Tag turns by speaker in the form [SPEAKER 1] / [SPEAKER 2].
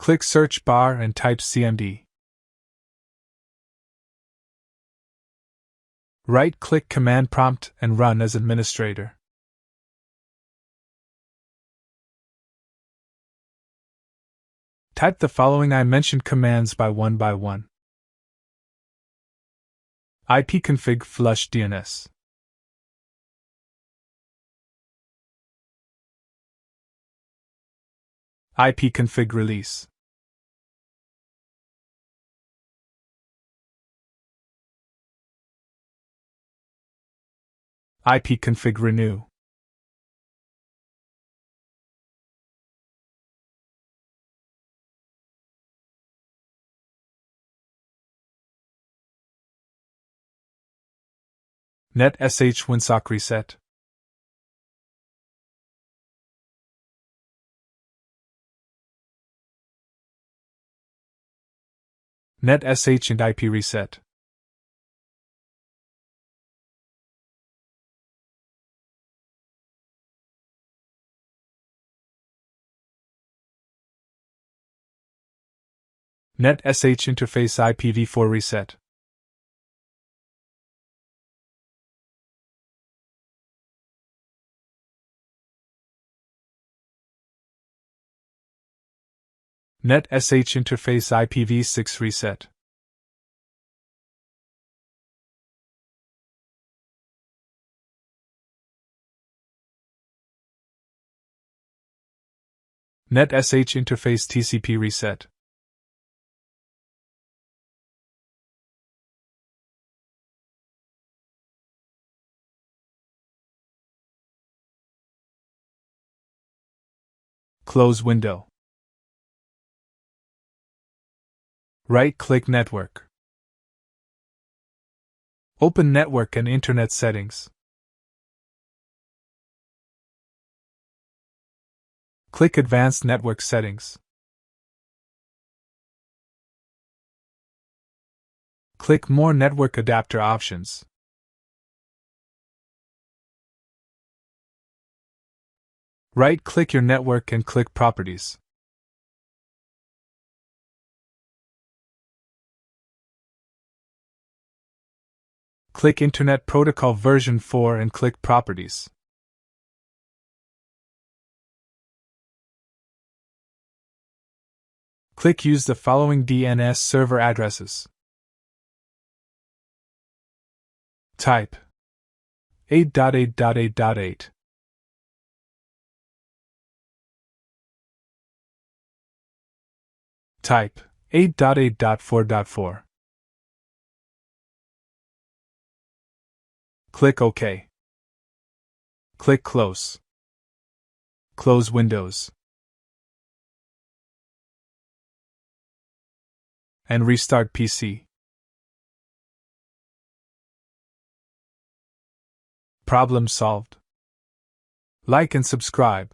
[SPEAKER 1] Click search bar and type CMD. Right-click Command Prompt and run as administrator. Type the following I mentioned commands by one. ipconfig flush DNS. ipconfig release. ipconfig renew. Net sh winsock reset. Net sh and IP reset. Net sh interface IPv4 reset. Net sh interface IPv6 reset. Net sh interface TCP reset. Close window. Right-click Network. Open Network and Internet Settings. Click Advanced Network Settings. Click More Network Adapter Options. Right-click your network and click Properties. Click Internet Protocol version 4 and click Properties. Click Use the following DNS server addresses. Type 8.8.8.8. Type 8.8.4.4. Click OK. Click Close. Close Windows. And restart PC. Problem solved. Like and subscribe.